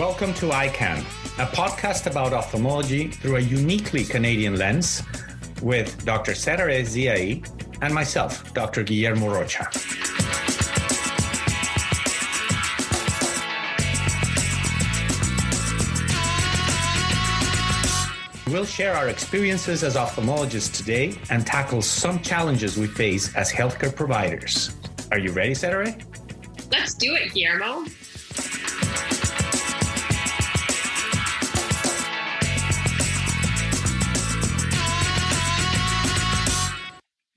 Welcome to EyeCan, a podcast about ophthalmology through a uniquely Canadian lens with Dr. Serare Ziai and myself, Dr. Guillermo Rocha. We'll share our experiences as ophthalmologists today and tackle some challenges we face as healthcare providers. Are you ready, Serare? Let's do it, Guillermo.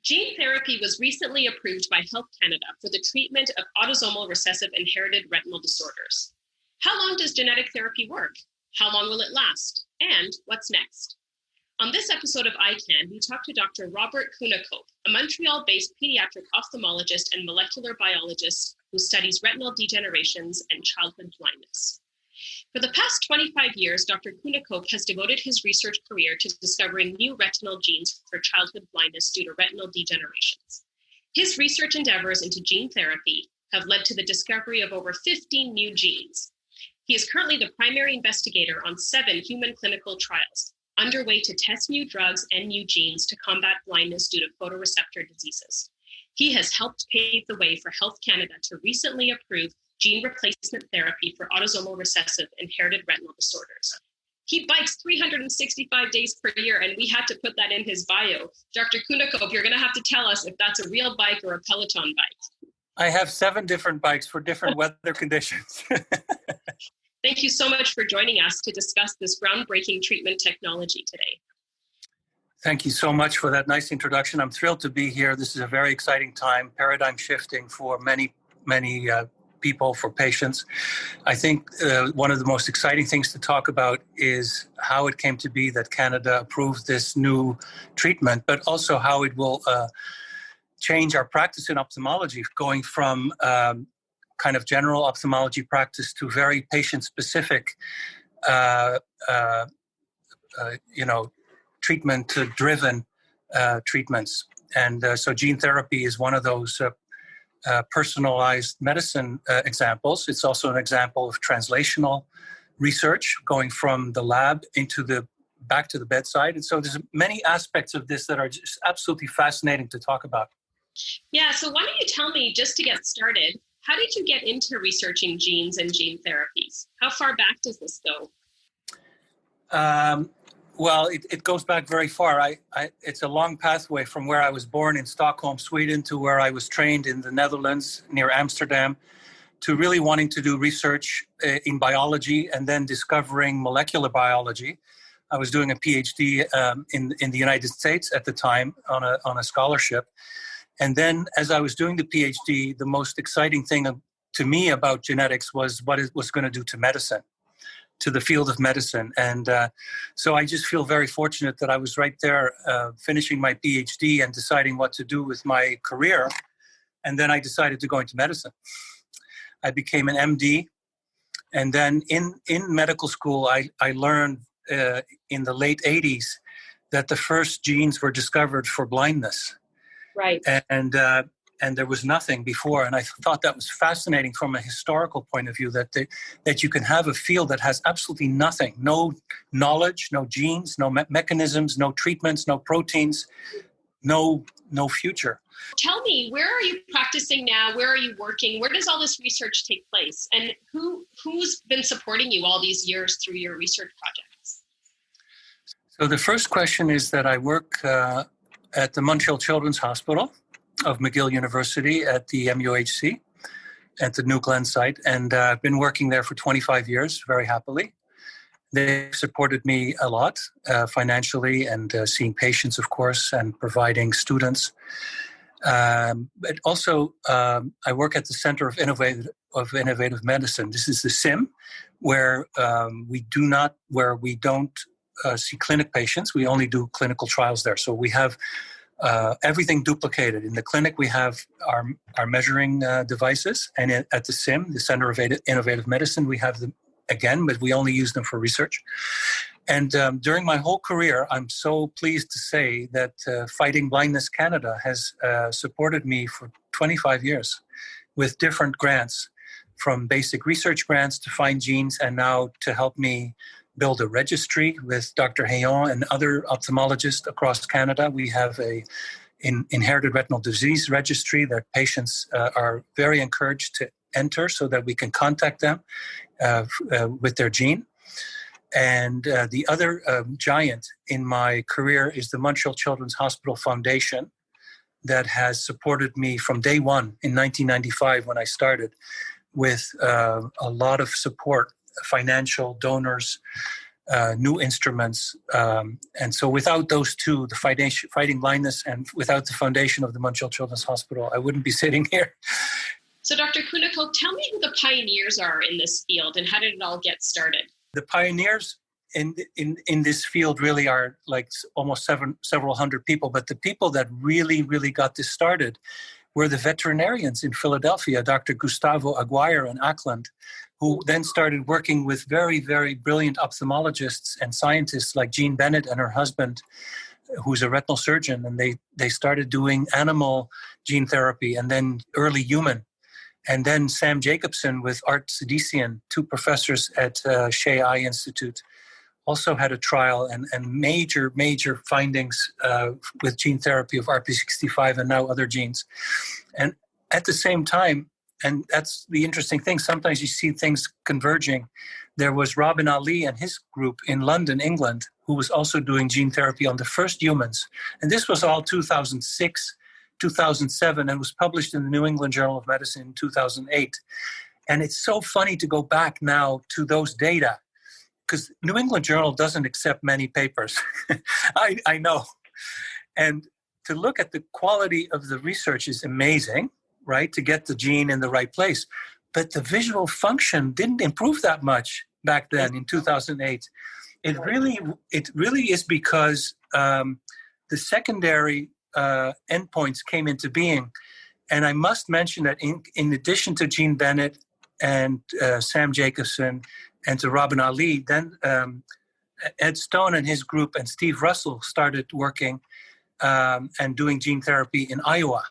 Gene therapy was recently approved by Health Canada for the treatment of autosomal recessive inherited retinal disorders. How long does genetic therapy work? How long will it last? And what's next? On this episode of EyeCan, we talk to Dr. Robert Koenekoop, a Montreal-based paediatric ophthalmologist and molecular biologist who studies retinal degenerations and childhood blindness. For the past 25 years, Dr. Koenekoop has devoted his research career to discovering new retinal genes for childhood blindness due to retinal degenerations. His research endeavors into gene therapy have led to the discovery of over 15 new genes. He is currently the primary investigator on 7 human clinical trials underway to test new drugs and new genes to combat blindness due to photoreceptor diseases. He has helped pave the way for Health Canada to recently approve gene replacement therapy for autosomal recessive inherited retinal disorders. He bikes 365 days per year, and we had to put that in his bio. Dr. Koenekoop, you're going to have to tell us if that's a real bike or a Peloton bike. I have 7 different bikes for different weather conditions. Thank you so much for joining us to discuss this groundbreaking treatment technology today. Thank you so much for that nice introduction. I'm thrilled to be here. This is a very exciting time, paradigm shifting for many people, for patients. I think one of the most exciting things to talk about is how it came to be that Canada approved this new treatment, but also how it will change our practice in ophthalmology, going from kind of general ophthalmology practice to very patient-specific, treatment-driven treatments. And so gene therapy is one of those personalized medicine examples. It's also an example of translational research going from the lab back to the bedside. And so there's many aspects of this that are just absolutely fascinating to talk about. Yeah, so why don't you tell me, just to get started, how did you get into researching genes and gene therapies? How far back does this go? Well, it goes back very far. It's a long pathway from where I was born in Stockholm, Sweden, to where I was trained in the Netherlands near Amsterdam, to really wanting to do research in biology and then discovering molecular biology. I was doing a PhD in the United States at the time on a scholarship. And then as I was doing the PhD, the most exciting thing to me about genetics was what it was going to do to medicine, to the field of medicine. And so I just feel very fortunate that I was right there finishing my PhD and deciding what to do with my career. And then I decided to go into medicine. I became an MD. And then in medical school, I learned in the late 80s that the first genes were discovered for blindness. Right. And there was nothing before. And I thought that was fascinating from a historical point of view, that you can have a field that has absolutely nothing, no knowledge, no genes, no mechanisms, no treatments, no proteins, no future. Tell me, where are you practicing now? Where are you working? Where does all this research take place? And who's been supporting you all these years through your research projects? So the first question is that I work at the Montreal Children's Hospital of McGill University at the MUHC at the New Glen site. And I've been working there for 25 years, very happily. They supported me a lot financially and seeing patients, of course, and providing students. But also, I work at the Center of Innovative Medicine. This is the CIM, where we don't see clinic patients. We only do clinical trials there. So we have everything duplicated. In the clinic, we have our measuring devices. And at the CIM, the Center of Innovative Medicine, we have them again, but we only use them for research. And during my whole career, I'm so pleased to say that Fighting Blindness Canada has supported me for 25 years with different grants from basic research grants to find genes, and now to help me build a registry with Dr. Hayon and other ophthalmologists across Canada. We have an inherited retinal disease registry that patients are very encouraged to enter so that we can contact them with their gene. And the other giant in my career is the Montreal Children's Hospital Foundation, that has supported me from day one in 1995 when I started, with a lot of support, financial donors, new instruments. And so without those two, the fighting blindness, and without the foundation of the Montreal Children's Hospital, I wouldn't be sitting here. So Dr. Koenekoop, tell me who the pioneers are in this field and how did it all get started? The pioneers in this field really are like almost several hundred people, but the people that really got this started were the veterinarians in Philadelphia, Dr. Gustavo Aguirre and Ackland, who then started working with very, very brilliant ophthalmologists and scientists like Jean Bennett and her husband, who's a retinal surgeon, and they started doing animal gene therapy and then early human. And then Sam Jacobson with Art Sidisian, two professors at Shea Eye Institute, also had a trial and major findings with gene therapy of RP65 and now other genes. And at the same time, and that's the interesting thing, sometimes you see things converging. There was Robin Ali and his group in London, England, who was also doing gene therapy on the first humans. And this was all 2006, 2007, and was published in the New England Journal of Medicine in 2008. And it's so funny to go back now to those data, because New England Journal doesn't accept many papers. I know. And to look at the quality of the research is amazing, right? To get the gene in the right place. But the visual function didn't improve that much back then in 2008. It really is because the secondary endpoints came into being. And I must mention that in addition to Jean Bennett and Sam Jacobson and to Robin Ali, then Ed Stone and his group and Steve Russell started working and doing gene therapy in Iowa.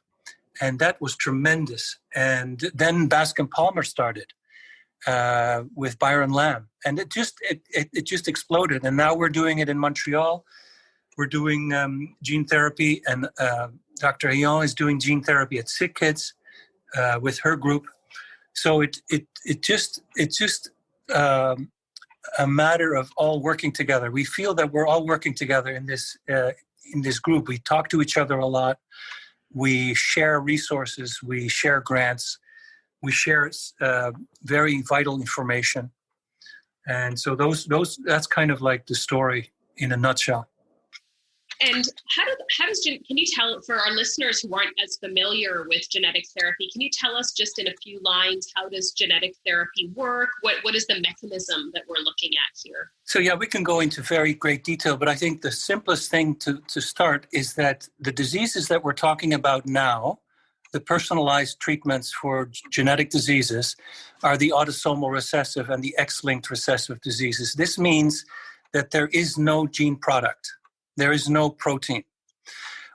And that was tremendous. And then Bascom Palmer started with Byron Lamb. And it just exploded. And now we're doing it in Montreal. We're doing gene therapy, and Dr. Hayon is doing gene therapy at Sick Kids with her group. So it's just a matter of all working together. We feel that we're all working together in this group. We talk to each other a lot. We share resources. We share grants. We share very vital information. And so that's kind of like the story in a nutshell. And can you tell, for our listeners who aren't as familiar with genetic therapy, can you tell us just in a few lines, how does genetic therapy work? What is the mechanism that we're looking at here? So yeah, we can go into very great detail, but I think the simplest thing to start is that the diseases that we're talking about now, the personalized treatments for genetic diseases, are the autosomal recessive and the X-linked recessive diseases. This means that there is no gene product. There is no protein,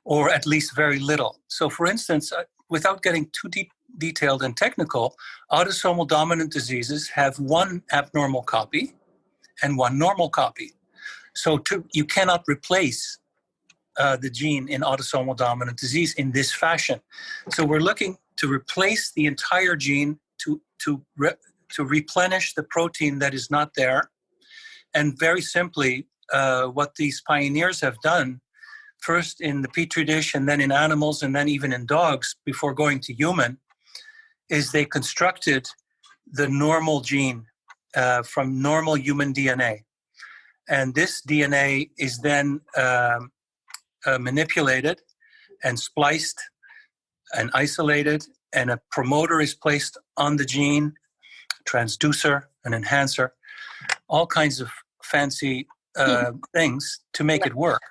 or at least very little. So for instance, without getting too detailed and technical, autosomal dominant diseases have one abnormal copy and one normal copy. So you cannot replace the gene in autosomal dominant disease in this fashion. So we're looking to replace the entire gene to replenish the protein that is not there. And very simply, what these pioneers have done, first in the petri dish and then in animals and then even in dogs before going to human, is they constructed the normal gene from normal human DNA. And this DNA is then manipulated and spliced and isolated, and a promoter is placed on the gene, transducer, an enhancer, all kinds of fancy things to make it work.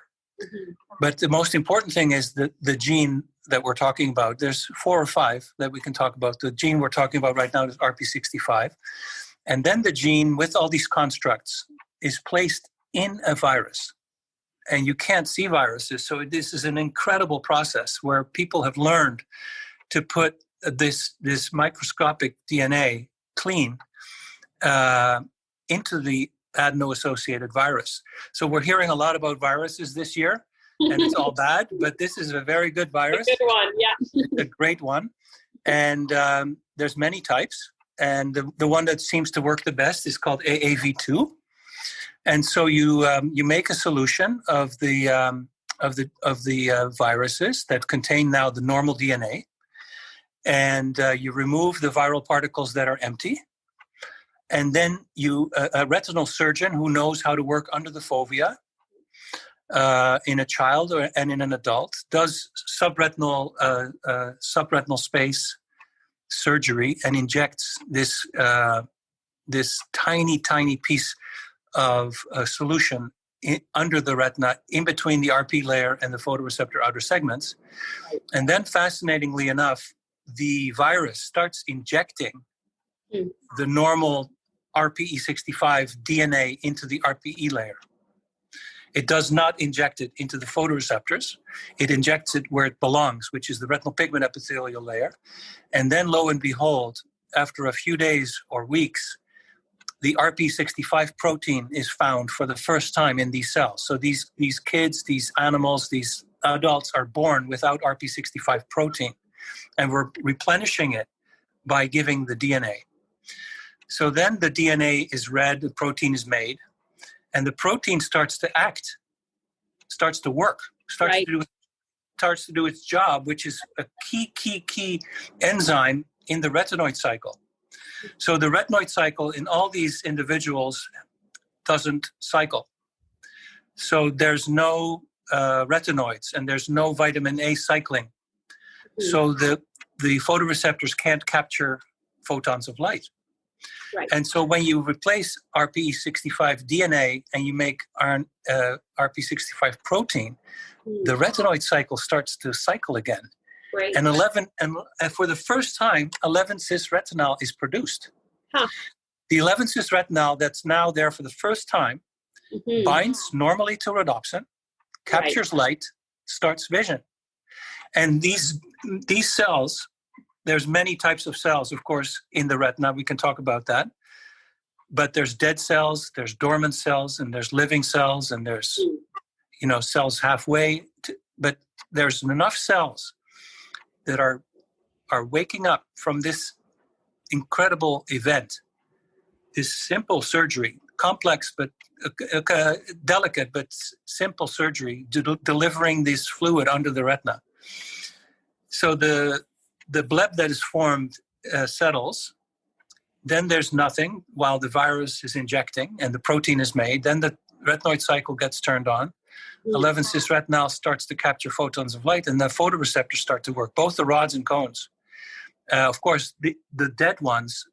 But the most important thing is that the gene that we're talking about, there's 4 or 5 that we can talk about. The gene we're talking about right now is RP65. And then the gene with all these constructs is placed in a virus. And you can't see viruses. So this is an incredible process where people have learned to put this microscopic DNA clean into the adeno-associated virus. So we're hearing a lot about viruses this year, and it's all bad, but this is a very good virus. A good one, yeah. It's a great one. And there's many types. And the one that seems to work the best is called AAV2. And so you make a solution of the viruses that contain now the normal DNA, and you remove the viral particles that are empty. And then a retinal surgeon who knows how to work under the fovea in a child and in an adult does subretinal space surgery and injects this tiny piece of solution under the retina, in between the RP layer and the photoreceptor outer segments. And then, fascinatingly enough, the virus starts injecting the normal RPE65 DNA into the RPE layer. It does not inject it into the photoreceptors. It injects it where it belongs, which is the retinal pigment epithelial layer. And then, lo and behold, after a few days or weeks, the RP65 protein is found for the first time in these cells. So these kids, these animals, these adults are born without RP65 protein. And we're replenishing it by giving the DNA. So then the DNA is read, the protein is made, and the protein starts to act, starts to work, starts to do its job, which is a key enzyme in the retinoid cycle. So the retinoid cycle in all these individuals doesn't cycle. So there's no retinoids and there's no vitamin A cycling. So the photoreceptors can't capture photons of light. Right. And so when you replace RPE65 DNA and you make RP65 protein, the retinoid cycle starts to cycle again. Right. And for the first time, 11 cis retinal is produced. Huh. The 11 cis retinal that's now there for the first time binds normally to rhodopsin, captures light, starts vision. And these cells, there's many types of cells, of course, in the retina. We can talk about that. But there's dead cells, there's dormant cells, and there's living cells, and there's cells halfway. But there's enough cells that are waking up from this incredible event, this simple surgery, complex but delicate but simple surgery, delivering this fluid under the retina. So the bleb that is formed settles. Then there's nothing while the virus is injecting and the protein is made. Then the retinoid cycle gets turned on. 11 cis retinal starts to capture photons of light, and the photoreceptors start to work, both the rods and cones. Of course, the dead ones,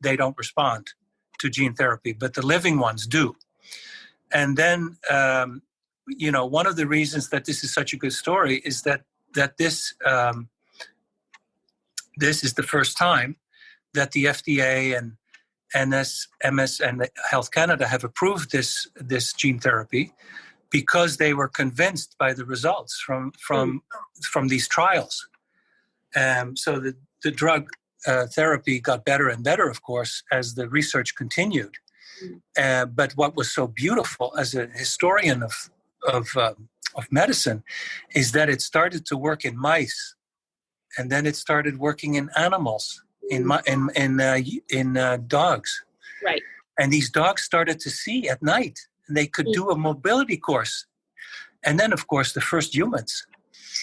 they don't respond to gene therapy, but the living ones do. And then, one of the reasons that this is such a good story is that this is the first time that the FDA and MS and Health Canada have approved this gene therapy, because they were convinced by the results from these trials. So the drug therapy got better and better, of course, as the research continued. But what was so beautiful as a historian of medicine is that it started to work in mice, and then it started working in animals, in dogs. Right. And these dogs started to see at night. And they could do a mobility course. And then, of course, the first humans.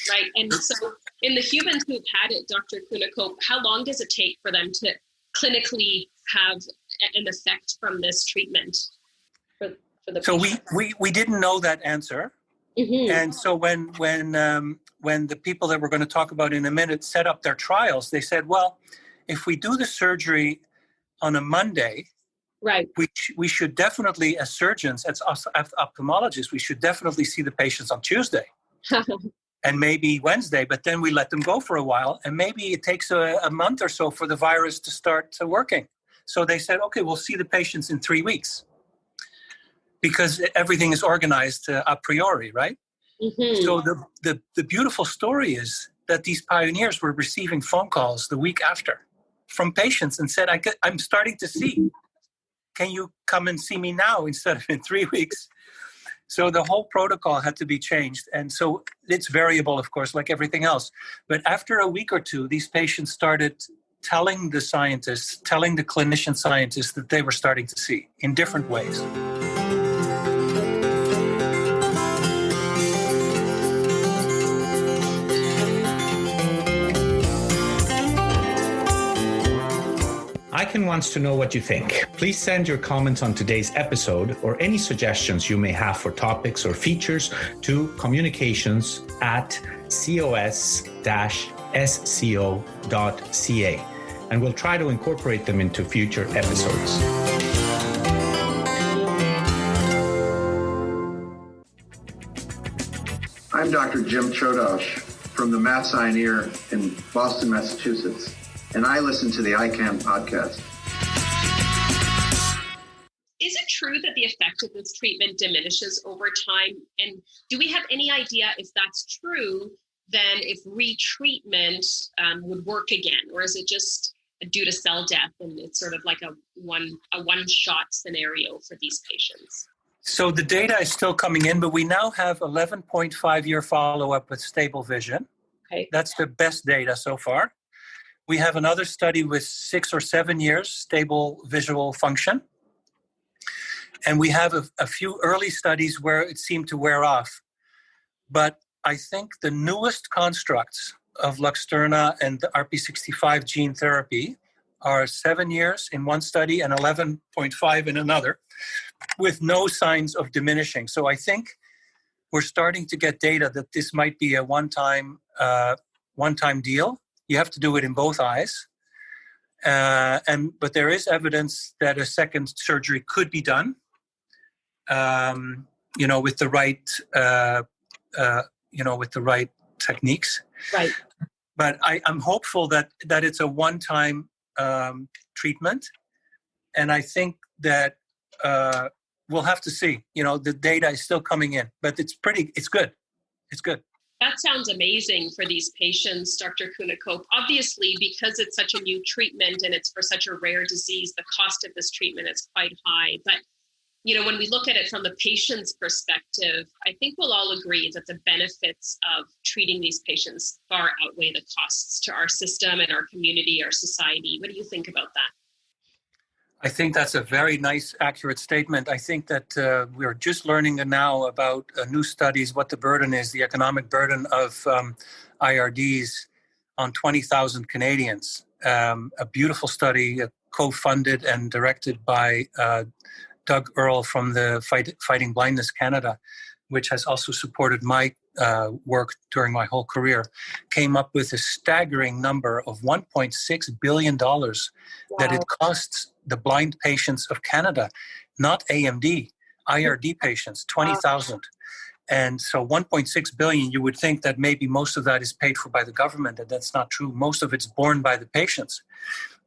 Right. And so in the humans who've had it, Dr. Koenekoop, how long does it take for them to clinically have an effect from this treatment for the So patient? we didn't know that answer. And so when the people that we're going to talk about in a minute set up their trials, they said, well, if we do the surgery on a Monday, right, we should definitely, as surgeons, as ophthalmologists, we should definitely see the patients on Tuesday and maybe Wednesday, but then we let them go for a while, and maybe it takes a month or so for the virus to start working. So they said, okay, we'll see the patients in 3 weeks, because everything is organized a priori, right? So the beautiful story is that these pioneers were receiving phone calls the week after. from patients and said, I'm starting to see. Can you come and see me now instead of in 3 weeks? So the whole protocol had to be changed. And so it's variable, of course, like everything else. But after a week or two, these patients started telling the scientists, telling the clinician scientists that they were starting to see in different ways. EyeCan wants to know what you think. Please send your comments on today's episode or any suggestions you may have for topics or features to communications@cos-sco.ca, and we'll try to incorporate them into future episodes. I'm Dr. Jim Chodosh from the Mass Eye and Ear in Boston, Massachusetts, and I listen to the EyeCan podcast. Is it true that the effect of this treatment diminishes over time? And do we have any idea if that's true, then if retreatment would work again? Or is it just due to cell death and it's sort of like a one-shot scenario for these patients? So the data is still coming in, but we now have 11.5-year follow-up with stable vision. Okay. That's the best data so far. We have another study with 6 or 7 years stable visual function. And we have a few early studies where it seemed to wear off. But I think the newest constructs of Luxturna and the RP65 gene therapy are 7 years in one study and 11.5 in another, with no signs of diminishing. So I think we're starting to get data that this might be a one-time deal. You have to do it in both eyes. But there is evidence that a second surgery could be done, with the right techniques. Right. But I'm hopeful that it's a one-time treatment, and I think that we'll have to see. The data is still coming in, but it's good. It's good. That sounds amazing for these patients, Dr. Koenekoop. Obviously, because it's such a new treatment and it's for such a rare disease, the cost of this treatment is quite high. But, when we look at it from the patient's perspective, I think we'll all agree that the benefits of treating these patients far outweigh the costs to our system and our community, our society. What do you think about that? I think that's a very nice, accurate statement. I think that we're just learning now about new studies, what the burden is, the economic burden of IRDs on 20,000 Canadians. A beautiful study co-funded and directed by Doug Earle from the Fighting Blindness Canada, which has also supported my work during my whole career, came up with a staggering number of $1.6 billion that it costs the blind patients of Canada, not AMD, IRD patients, 20,000. And so 1.6 billion, you would think that maybe most of that is paid for by the government, and that's not true. Most of it's borne by the patients.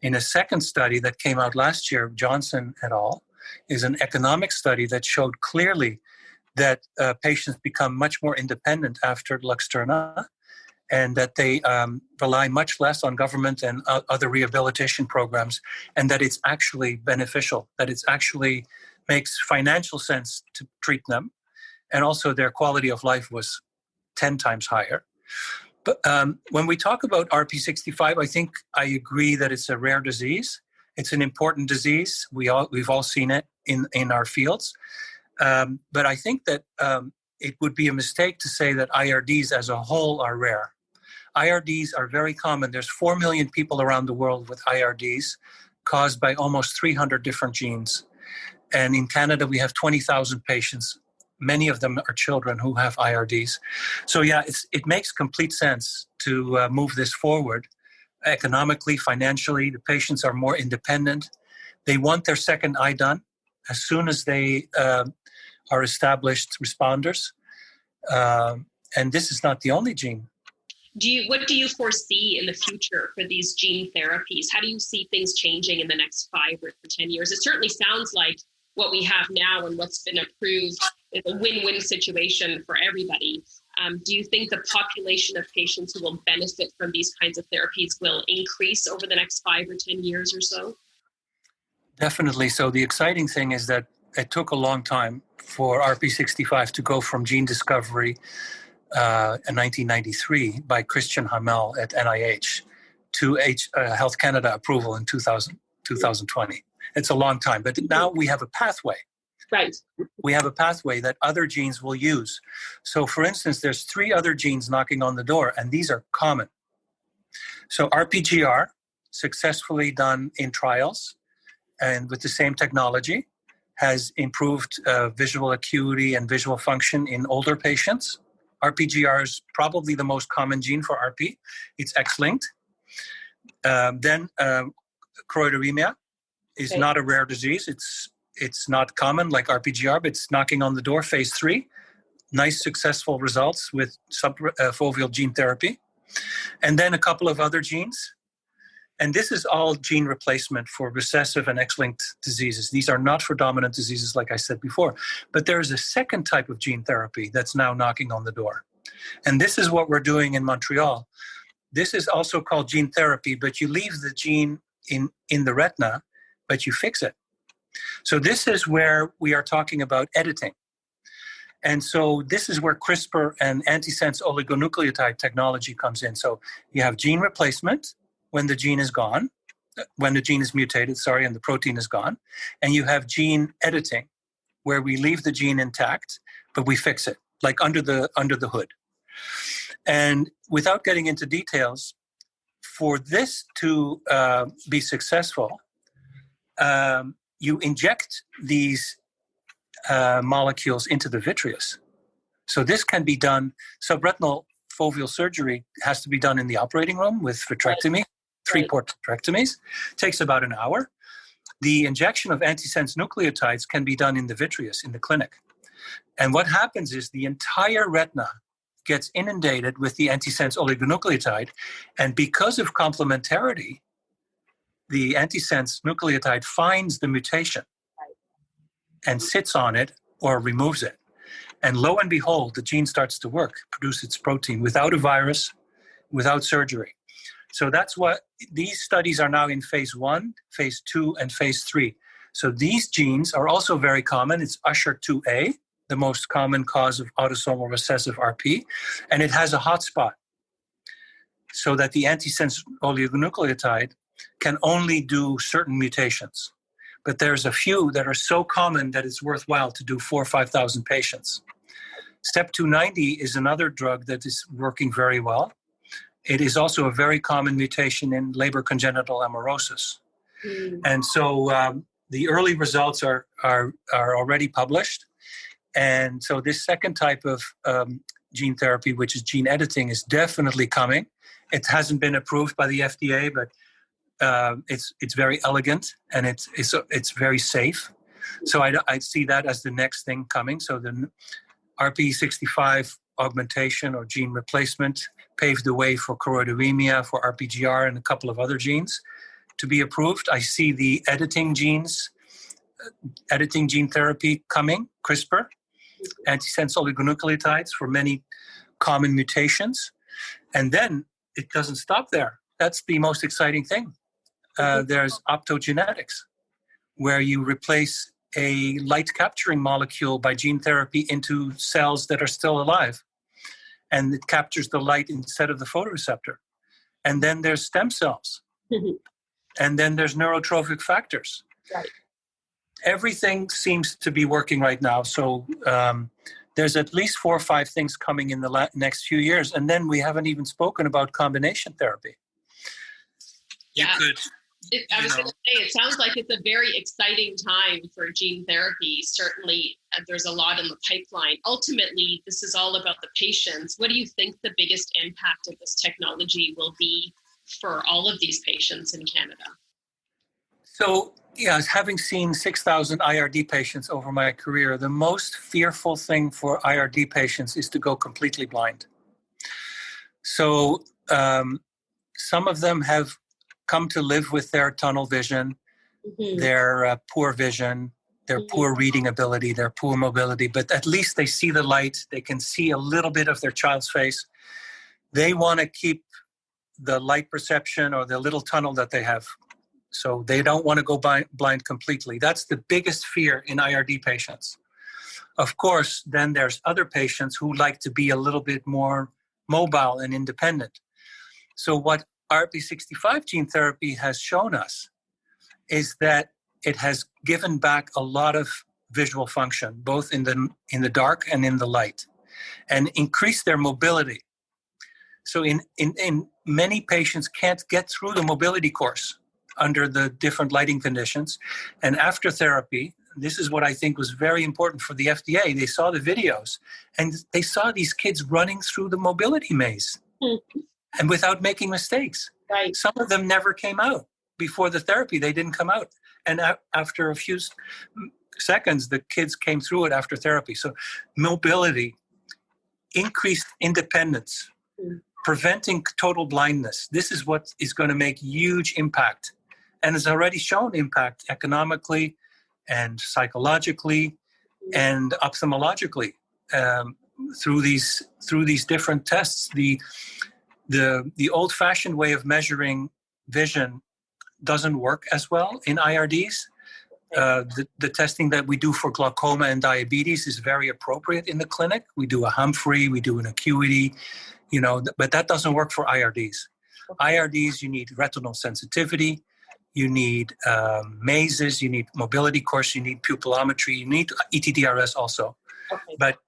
In a second study that came out last year, Johnson et al., is an economic study that showed clearly that patients become much more independent after Luxturna, and that they rely much less on government and other rehabilitation programs, and that it's actually beneficial, that it actually makes financial sense to treat them, and also their quality of life was 10 times higher. But when we talk about RP65, I think I agree that it's a rare disease. It's an important disease. We've all seen it in our fields. But I think that it would be a mistake to say that IRDs as a whole are rare. IRDs are very common. There's 4 million people around the world with IRDs caused by almost 300 different genes. And in Canada, we have 20,000 patients. Many of them are children who have IRDs. So yeah, it makes complete sense to move this forward. Economically, financially, the patients are more independent. They want their second eye done as soon as they are established responders. And this is not the only gene. What do you foresee in the future for these gene therapies? How do you see things changing in the next 5 or 10 years? It certainly sounds like what we have now and what's been approved is a win-win situation for everybody. Do you think the population of patients who will benefit from these kinds of therapies will increase over the next 5 or 10 years or so? Definitely. So the exciting thing is that it took a long time for RP65 to go from gene discovery in 1993 by Christian Hamel at NIH to Health Canada approval in 2020. It's a long time, but now we have a pathway. Right. We have a pathway that other genes will use. So for instance, there's 3 other genes knocking on the door, and these are common. So RPGR, successfully done in trials and with the same technology, has improved visual acuity and visual function in older patients. RPGR is probably the most common gene for RP. It's X-linked. Then choroideremia is not a rare disease. It's not common like RPGR, but it's knocking on the door, phase 3. Nice successful results with subfoveal gene therapy. And then a couple of other genes. And this is all gene replacement for recessive and X-linked diseases. These are not for dominant diseases, like I said before. But there is a second type of gene therapy that's now knocking on the door. And this is what we're doing in Montreal. This is also called gene therapy, but you leave the gene in the retina, but you fix it. So this is where we are talking about editing. And so this is where CRISPR and antisense oligonucleotide technology comes in. So you have gene replacement when the gene is gone, when the gene is mutated, and the protein is gone. And you have gene editing, where we leave the gene intact, but we fix it, like under the hood. And without getting into details, for this to be successful, you inject these molecules into the vitreous. So this can be done, subretinal foveal surgery has to be done in the operating room with vitrectomy, 3-port vitrectomies. Takes about an hour. The injection of antisense nucleotides can be done in the vitreous, in the clinic. And what happens is the entire retina gets inundated with the antisense oligonucleotide, and because of complementarity, the antisense nucleotide finds the mutation and sits on it or removes it. And lo and behold, the gene starts to work, produce its protein without a virus, without surgery. So that's what these studies are now in phase 1, phase 2, and phase 3. So these genes are also very common. It's USHR2A, the most common cause of autosomal recessive RP, and it has a hotspot so that the antisense oligonucleotide can only do certain mutations. But there's a few that are so common that it's worthwhile to do 4,000 or 5,000 patients. STEP290 is another drug that is working very well. It is also a very common mutation in Leber congenital amaurosis. And so the early results are already published. And so this second type of gene therapy, which is gene editing, is definitely coming. It hasn't been approved by the FDA, but it's very elegant and it's very safe. So I see that as the next thing coming. So the RP65 augmentation or gene replacement paved the way for choroideremia, for RPGR, and a couple of other genes to be approved. I see the editing gene therapy coming, CRISPR, antisense oligonucleotides for many common mutations. And then it doesn't stop there. That's the most exciting thing. There's optogenetics, where you replace a light capturing molecule by gene therapy into cells that are still alive. And it captures the light instead of the photoreceptor. And then there's stem cells. And then there's neurotrophic factors. Right. Everything seems to be working right now. So there's at least 4 or 5 things coming in the next few years. And then we haven't even spoken about combination therapy. Yeah. I was going to say, it sounds like it's a very exciting time for gene therapy. Certainly, there's a lot in the pipeline. Ultimately, this is all about the patients. What do you think the biggest impact of this technology will be for all of these patients in Canada? So, having seen 6,000 IRD patients over my career, the most fearful thing for IRD patients is to go completely blind. So, some of them have come to live with their tunnel vision, their poor vision, their poor reading ability, their poor mobility, but at least they see the light. They can see a little bit of their child's face. They want to keep the light perception or the little tunnel that they have. So they don't want to go blind completely. That's the biggest fear in IRD patients. Of course, then there's other patients who like to be a little bit more mobile and independent. So what RP65 gene therapy has shown us is that it has given back a lot of visual function, both in the dark and in the light, and increased their mobility. So in many patients can't get through the mobility course under the different lighting conditions. And after therapy, this is what I think was very important for the FDA. They saw the videos and they saw these kids running through the mobility maze and without making mistakes. Right. Some of them never came out. Before the therapy, they didn't come out. And after a few seconds, the kids came through it after therapy. So mobility, increased independence, preventing total blindness. This is what is going to make huge impact. And has already shown impact economically and psychologically and ophthalmologically through these different tests. The old-fashioned way of measuring vision doesn't work as well in IRDs. The testing that we do for glaucoma and diabetes is very appropriate in the clinic. We do a Humphrey, we do an acuity, but that doesn't work for IRDs. IRDs, you need retinal sensitivity, you need mazes, you need mobility course, you need pupillometry, you need ETDRS also. Okay. But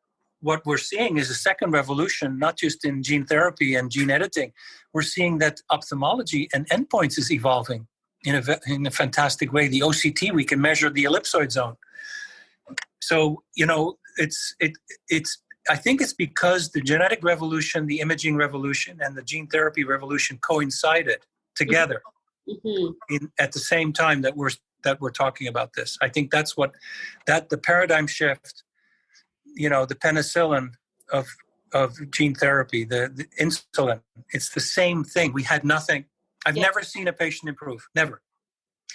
what we're seeing is a second revolution, not just in gene therapy and gene editing. We're seeing that ophthalmology and endpoints is evolving in a fantastic way. The OCT, we can measure the ellipsoid zone. So, I think it's because the genetic revolution, the imaging revolution, and the gene therapy revolution coincided together at the same time that we're talking about this. I think that's the paradigm shift, the penicillin of gene therapy, the insulin, it's the same thing. We had nothing. I've never seen a patient improve, never.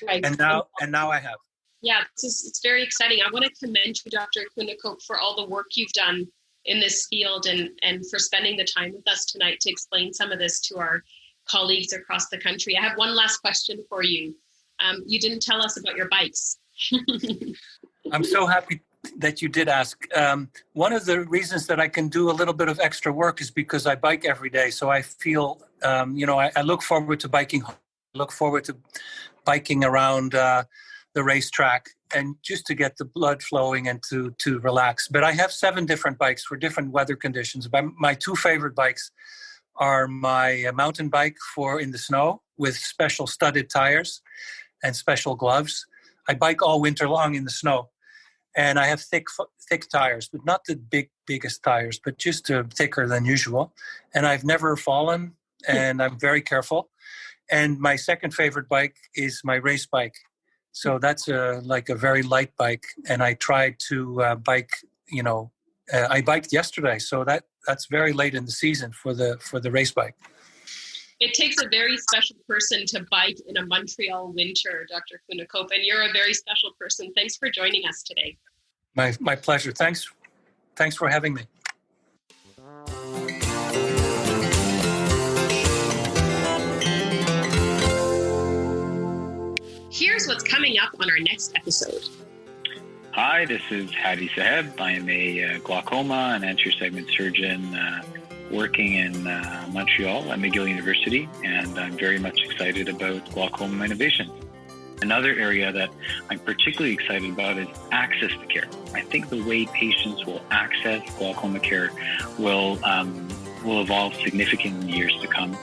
Right. And now I have. Yeah, it's very exciting. I want to commend you, Dr. Koenekoop, for all the work you've done in this field and for spending the time with us tonight to explain some of this to our colleagues across the country. I have one last question for you. You didn't tell us about your bikes. I'm so happy that you did ask. One of the reasons that I can do a little bit of extra work is because I bike every day. So I feel, I look forward to biking. I look forward to biking around the racetrack and just to get the blood flowing and to relax. But I have 7 different bikes for different weather conditions. My 2 favorite bikes are my mountain bike for in the snow with special studded tires and special gloves. I bike all winter long in the snow. And I have thick tires, but not the biggest tires, but just thicker than usual. And I've never fallen, and I'm very careful. And my second favorite bike is my race bike. So that's like a very light bike. And I tried to bike, I biked yesterday. So that's very late in the season for the race bike. It takes a very special person to bike in a Montreal winter, Dr. Koenekoop, and you're a very special person. Thanks for joining us today. My pleasure. Thanks for having me. Here's what's coming up on our next episode. Hi, this is Hadi Saheb. I am a glaucoma and anterior segment surgeon working in Montreal at McGill University, and I'm very much excited about glaucoma innovations. Another area that I'm particularly excited about is access to care. I think the way patients will access glaucoma care will evolve significantly in years to come.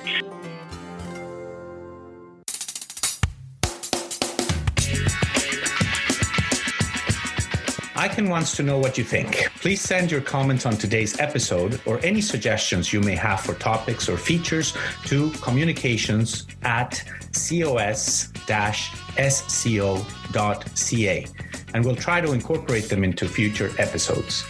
EyeCan wants to know what you think. Please send your comments on today's episode or any suggestions you may have for topics or features to communications@cos-sco.ca, and we'll try to incorporate them into future episodes.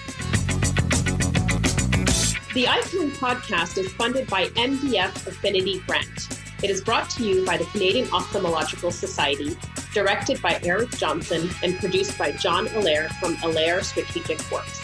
The EyeCan podcast is funded by MDF Affinity Grant. It is brought to you by the Canadian Ophthalmological Society, directed by Eric Johnson and produced by John Allaire from Allaire Strategic Works.